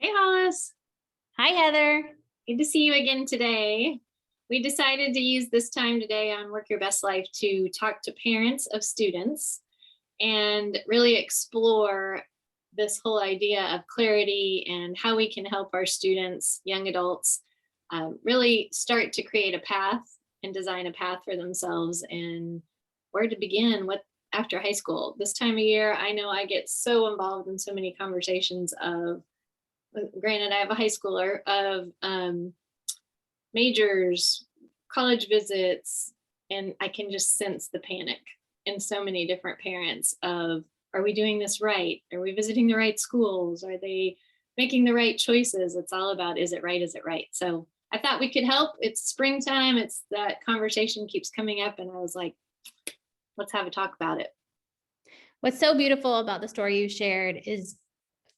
Hey, Hollis. Hi, Heather. Good to see you again today. We decided to use this time today on Work Your Best Life to talk to parents of students and really explore this whole idea of clarity and how we can help our students, young adults, really start to create a path and design a path for themselves and where to begin what after high school. This time of year, I know I get so involved in so many conversations of, granted, I have a high schooler, of majors, college visits, and I can just sense the panic in so many different parents of, are we doing this right? Are we visiting the right schools? Are they making the right choices? It's all about, is it right? Is it right? So I thought we could help. It's springtime. It's that conversation keeps coming up. And I was like, let's have a talk about it. What's so beautiful about the story you shared is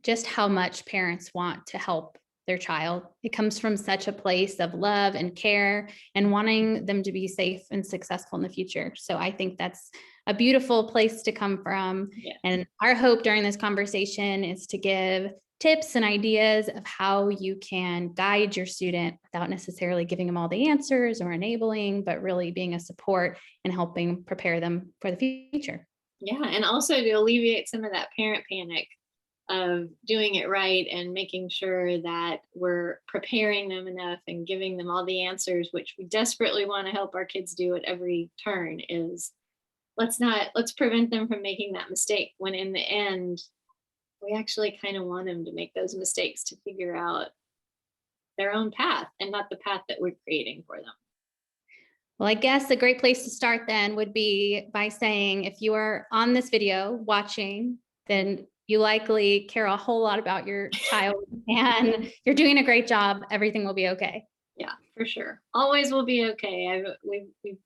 just how much parents want to help their child. It comes from such a place of love and care and wanting them to be safe and successful in the future. So I think that's a beautiful place to come from. Yes. And our hope during this conversation is to give tips and ideas of how you can guide your student without necessarily giving them all the answers or enabling, but really being a support and helping prepare them for the future. Yeah, and also to alleviate some of that parent panic of doing it right and making sure that we're preparing them enough and giving them all the answers, which we desperately want to help our kids do at every turn. Is let's prevent them from making that mistake, when in the end we actually kind of want them to make those mistakes to figure out their own path and not the path that we're creating for them. Well, I guess a great place to start then would be by saying, if you are on this video watching, then you likely care a whole lot about your child and you're doing a great job. Everything will be okay. Yeah, for sure. Always will be okay. We've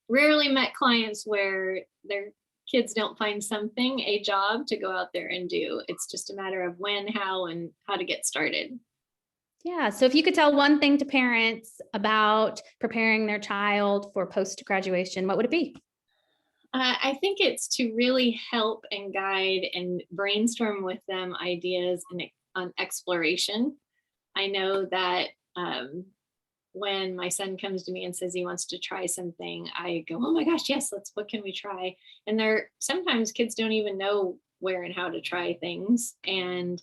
rarely met clients where their kids don't find something, a job to go out there and do. It's just a matter of when, how, and how to get started. Yeah. So if you could tell one thing to parents about preparing their child for post-graduation, what would it be? I think it's to really help and guide and brainstorm with them ideas and on exploration. I know that when my son comes to me and says he wants to try something, I go, oh my gosh, yes, what can we try? And sometimes kids don't even know where and how to try things, and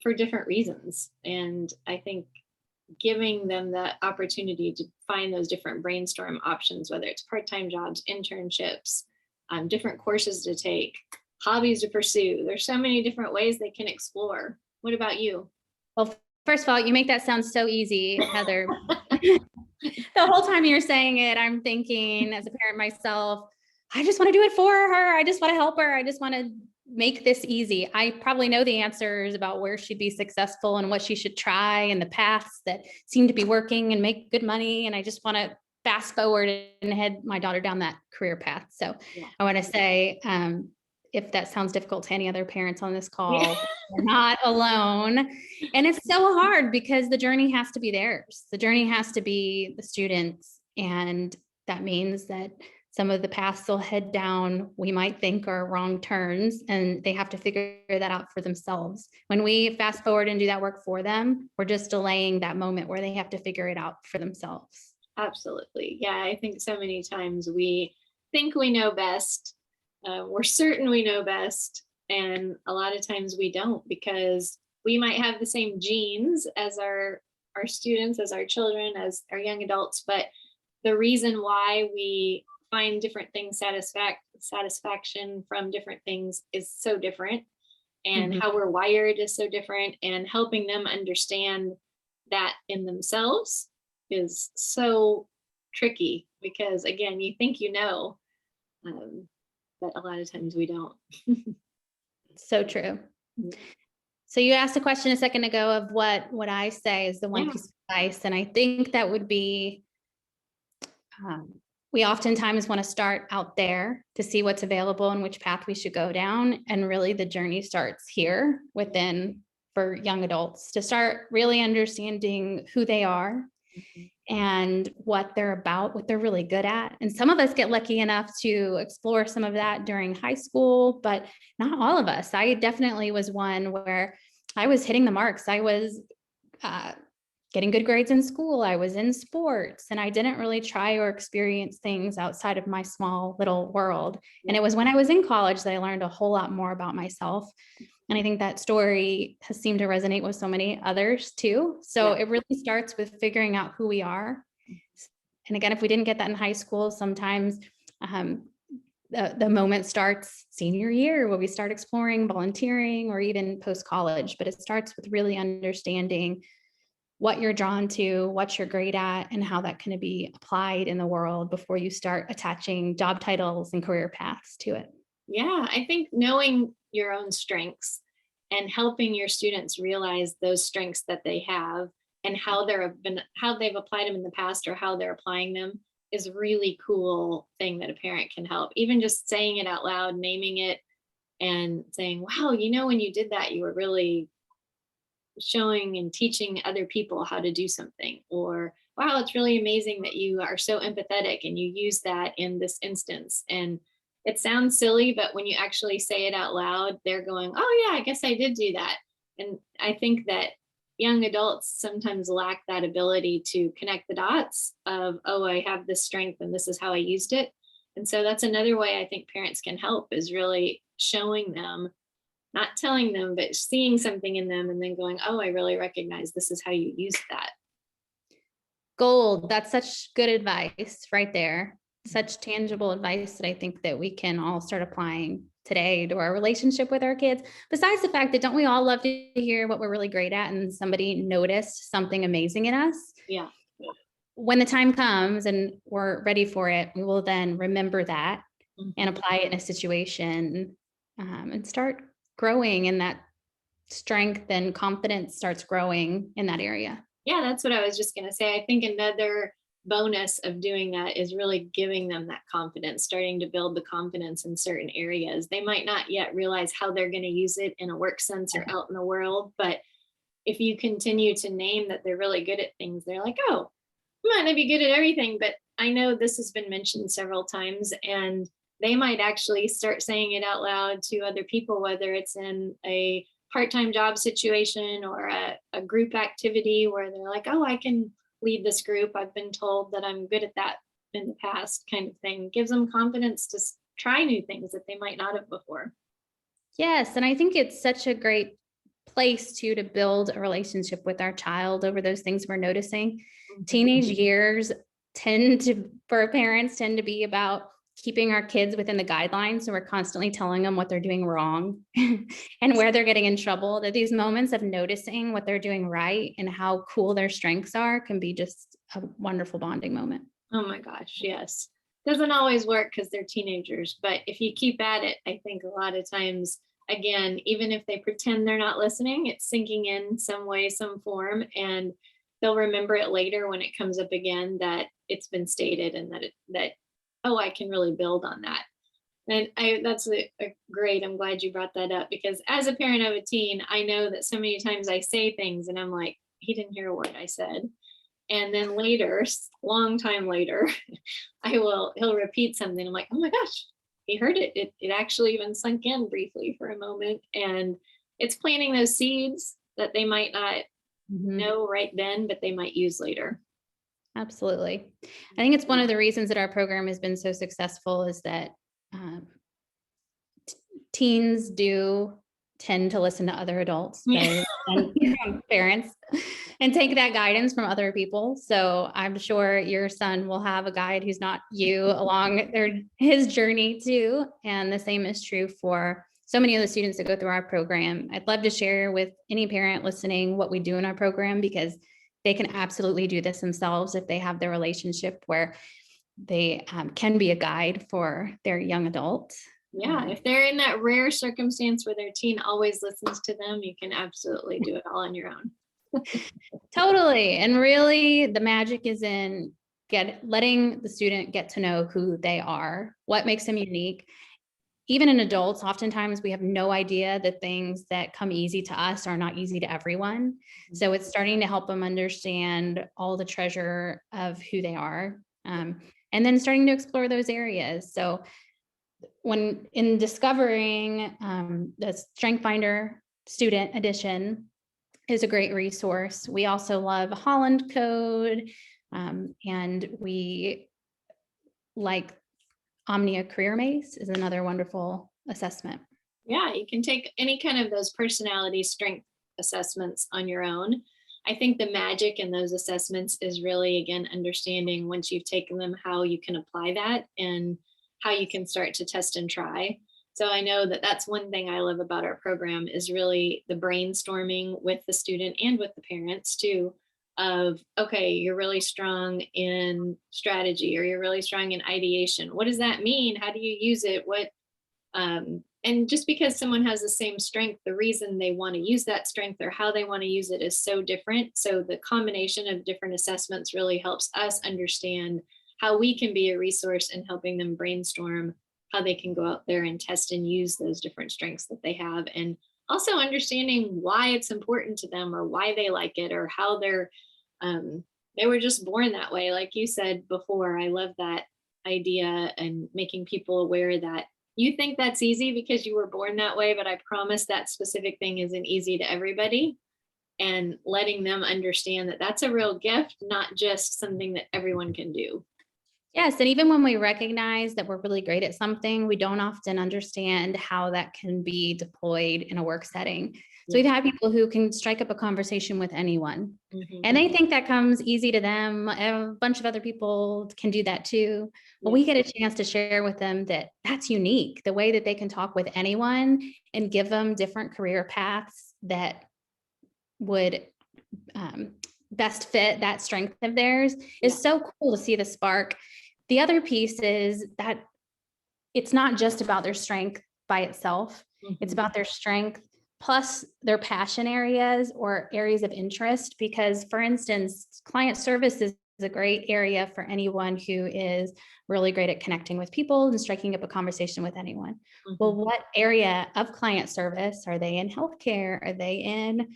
for different reasons. And I think giving them the opportunity to find those different brainstorm options, whether it's part-time jobs, internships, different courses to take, hobbies to pursue. There's so many different ways they can explore. What about you? Well, first of all, you make that sound so easy, Heather. The whole time you're saying it, I'm thinking as a parent myself, I just want to do it for her. I just want to help her. I just want to make this easy. I probably know the answers about where she'd be successful and what she should try and the paths that seem to be working and make good money. And I just want to fast forward and head my daughter down that career path. So yeah. I want to say, if that sounds difficult to any other parents on this call, you're not alone. And it's so hard because the journey has to be theirs. The journey has to be the students. And that means that some of the paths they'll head down, we might think are wrong turns, and they have to figure that out for themselves. When we fast forward and do that work for them, we're just delaying that moment where they have to figure it out for themselves. Absolutely. Yeah, I think so many times we think we know best. We're certain we know best. And a lot of times we don't, because we might have the same genes as our students, as our children, as our young adults. But the reason why we find different things satisfaction from different things is so different. And how we're wired is so different. And helping them understand that in themselves is so tricky, because again, you think you know, but a lot of times we don't. So true. So you asked a question a second ago of what I say is the one piece of advice. And I think that would be, we oftentimes want to start out there to see what's available and which path we should go down. And really the journey starts here within, for young adults, to start really understanding who they are and what they're about, what they're really good at. And some of us get lucky enough to explore some of that during high school, but not all of us. I definitely was one where I was hitting the marks. I was uh, getting good grades in school. I was in sports, and I didn't really try or experience things outside of my small little world. And it was when I was in college that I learned a whole lot more about myself. And I think that story has seemed to resonate with so many others too. So Yeah. it really starts with figuring out who we are. And again, if we didn't get that in high school, sometimes um, the moment starts senior year where we start exploring volunteering or even post-college, but it starts with really understanding what you're drawn to, what you're great at, and how that can be applied in the world before you start attaching job titles and career paths to it. Yeah, I think knowing your own strengths and helping your students realize those strengths that they have and how they've applied them in the past or how they're applying them is a really cool thing that a parent can help. Even just saying it out loud, naming it and saying, "Wow, when you did that, you were really showing and teaching other people how to do something," or "Wow, it's really amazing that you are so empathetic and you use that in this instance." And it sounds silly, but when you actually say it out loud, they're going, "Oh yeah, I guess I did do that." And I think that young adults sometimes lack that ability to connect the dots of, "Oh, I have this strength and this is how I used it." And so that's another way I think parents can help, is really showing them, not telling them, but seeing something in them and then going, "Oh, I really recognize this is how you use that." Gold. That's such good advice right there. Such tangible advice that I think that we can all start applying today to our relationship with our kids. Besides the fact that don't we all love to hear what we're really great at and somebody noticed something amazing in us? Yeah. When the time comes and we're ready for it, we will then remember that and Mhm. apply it in a situation, and start growing in that strength, and confidence starts growing in that area. Yeah, that's what I was just going to say. I think another bonus of doing that is really giving them that confidence, starting to build the confidence in certain areas. They might not yet realize how they're going to use it in a work sense or out in the world, but if you continue to name that they're really good at things, they're like, "Oh, I might not be good at everything, but I know this has been mentioned several times." And they might actually start saying it out loud to other people, whether it's in a part-time job situation or a group activity where they're like, "Oh, I can lead this group. I've been told that I'm good at that in the past," kind of thing. Gives them confidence to try new things that they might not have before. Yes, and I think it's such a great place to build a relationship with our child over those things we're noticing. Mhm. Teenage years for parents tend to be about keeping our kids within the guidelines. So we're constantly telling them what they're doing wrong and where they're getting in trouble. That these moments of noticing what they're doing right and how cool their strengths are can be just a wonderful bonding moment. Oh my gosh, yes. Doesn't always work because they're teenagers, but if you keep at it, I think a lot of times, again, even if they pretend they're not listening, it's sinking in some way, some form, and they'll remember it later when it comes up again that it's been stated and that, "Oh, I can really build on that." And that's a great, I'm glad you brought that up, because as a parent of a teen, I know that so many times I say things and I'm like, "He didn't hear a word I said." And then later, long time later, he'll repeat something. I'm like, "Oh my gosh, he heard it. It actually even sunk in briefly for a moment." And it's planting those seeds that they might not Mhm. know right then, but they might use later. Absolutely. I think it's one of the reasons that our program has been so successful is that um, teens do tend to listen to other adults Yeah. better than parents and take that guidance from other people. So I'm sure your son will have a guide who's not you along his journey too. And the same is true for so many of the students that go through our program. I'd love to share with any parent listening what we do in our program, because they can absolutely do this themselves if they have their relationship where they can be a guide for their young adult. Yeah, if they're in that rare circumstance where their teen always listens to them, you can absolutely do it all on your own. Totally. And really the magic is in letting the student get to know who they are, what makes them unique. Even in adults, oftentimes we have no idea that things that come easy to us are not easy to everyone. So it's starting to help them understand all the treasure of who they are. And then starting to explore those areas. So when in discovering the Strength Finder Student Edition is a great resource. We also love Holland Code, and we like Omnia Career Maze is another wonderful assessment. Yeah, you can take any kind of those personality strength assessments on your own. I think the magic in those assessments is really, again, understanding once you've taken them, how you can apply that and how you can start to test and try. So I know that that's one thing I love about our program is really the brainstorming with the student and with the parents too of, okay, you're really strong in strategy or you're really strong in ideation. What does that mean? How do you use it? And just because someone has the same strength, the reason they want to use that strength or how they want to use it is so different. So the combination of different assessments really helps us understand how we can be a resource in helping them brainstorm how they can go out there and test and use those different strengths that they have. And also understanding why it's important to them or why they like it or how they were just born that way. Like you said before, I love that idea and making people aware that you think that's easy because you were born that way, but I promise that specific thing isn't easy to everybody. And letting them understand that that's a real gift, not just something that everyone can do. Yes, and even when we recognize that we're really great at something, we don't often understand how that can be deployed in a work setting. So we've had people who can strike up a conversation with anyone, and they think that comes easy to them. A bunch of other people can do that too. But we get a chance to share with them that that's unique, the way that they can talk with anyone and give them different career paths that would best fit that strength of theirs is so cool to see the spark. The other piece is that it's not just about their strength by itself. It's about their strength plus their passion areas or areas of interest. Because, for instance, client service is a great area for anyone who is really great at connecting with people and striking up a conversation with anyone. Well, what area of client service are they in? Healthcare? Are they in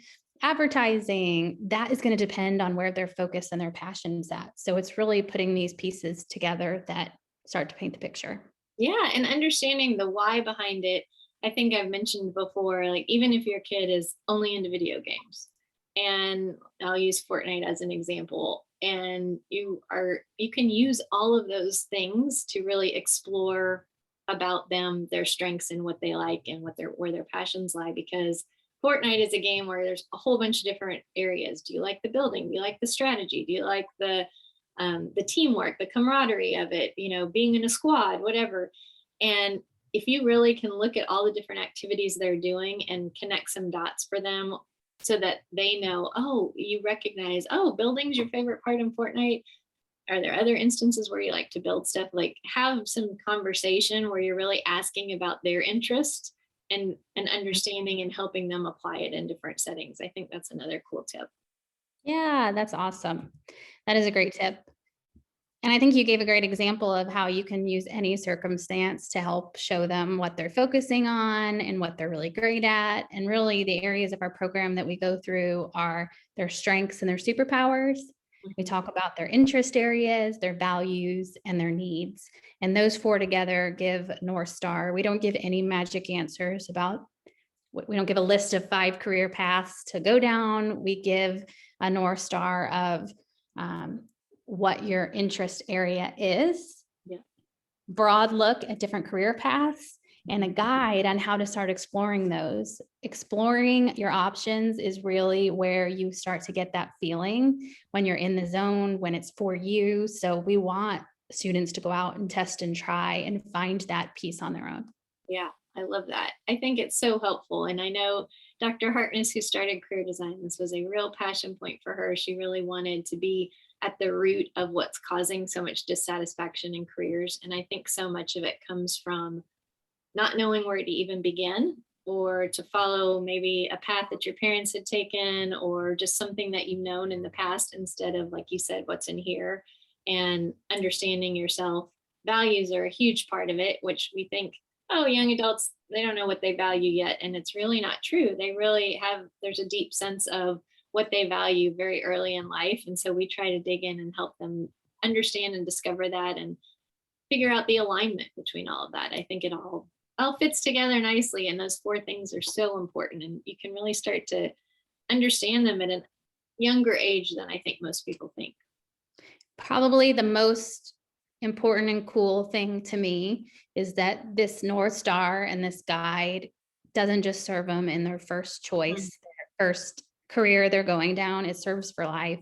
advertising? That is going to depend on where their focus and their passions at. So it's really putting these pieces together that start to paint the picture. Yeah, and understanding the why behind it. I think I've mentioned before, like even if your kid is only into video games, and I'll use Fortnite as an example, and you can use all of those things to really explore about them, their strengths and what they like and where their passions lie, because Fortnite is a game where there's a whole bunch of different areas. Do you like the building? Do you like the strategy? Do you like the teamwork, the camaraderie of it, being in a squad, whatever. And if you really can look at all the different activities they're doing and connect some dots for them so that they know, oh, you recognize, oh, building's your favorite part in Fortnite. Are there other instances where you like to build stuff? Like have some conversation where you're really asking about their interests and understanding and helping them apply it in different settings. I think that's another cool tip. Yeah, that's awesome. That is a great tip. And I think you gave a great example of how you can use any circumstance to help show them what they're focusing on and what they're really great at. And really the areas of our program that we go through are their strengths and their superpowers. We talk about their interest areas, their values, and their needs. And those four together give North Star. We don't give any magic answers we don't give a list of 5 career paths to go down. We give a North Star of what your interest area is, broad look at different career paths, and a guide on how to start exploring those. Exploring your options is really where you start to get that feeling when you're in the zone, when it's for you. So we want students to go out and test and try and find that piece on their own. Yeah, I love that. I think it's so helpful. And I know Dr. Hartness, who started career design, this was a real passion point for her. She really wanted to be at the root of what's causing so much dissatisfaction in careers. And I think so much of it comes from not knowing where to even begin or to follow maybe a path that your parents had taken or just something that you've known in the past instead of, like you said, what's in here, and understanding yourself. Values are a huge part of it, which we think, oh, young adults, they don't know what they value yet. And it's really not true. They really there's a deep sense of what they value very early in life. And so we try to dig in and help them understand and discover that and figure out the alignment between all of that. I think it all all fits together nicely. And those 4 things are so important. And you can really start to understand them at a younger age than I think most people think. Probably the most important and cool thing to me is that this North Star and this guide doesn't just serve them in their first choice, their first career they're going down. It serves for life.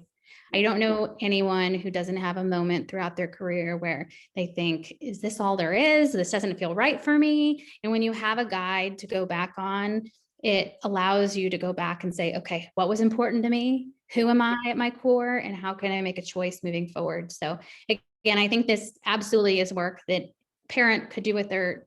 I don't know anyone who doesn't have a moment throughout their career where they think, is this all there is? This doesn't feel right for me. And when you have a guide to go back on, it allows you to go back and say, okay, what was important to me? Who am I at my core? And how can I make a choice moving forward? So again, I think this absolutely is work that parent could do with their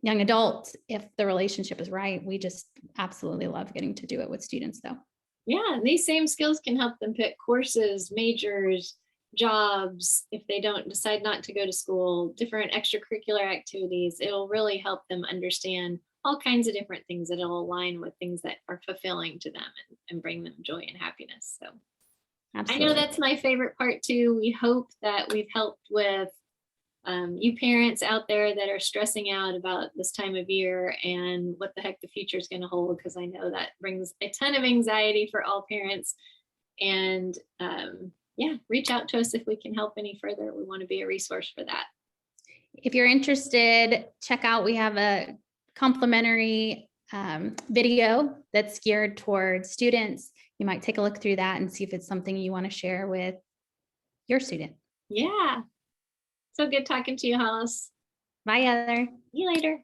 young adults if the relationship is right. We just absolutely love getting to do it with students though. Yeah, and these same skills can help them pick courses, majors, jobs, if they don't decide not to go to school, different extracurricular activities. It'll really help them understand all kinds of different things that'll align with things that are fulfilling to them and bring them joy and happiness. So I know Absolutely. that's my favorite part too. We hope that we've helped with you parents out there that are stressing out about this time of year and what the heck the future is going to hold, because I know that brings a ton of anxiety for all parents. And yeah, reach out to us if we can help any further. We want to be a resource for that. If you're interested, check out, we have a complimentary video that's geared towards students. You might take a look through that and see if it's something you want to share with your student. Yeah. So good talking to you, Hollis. Bye, Heather. See you later.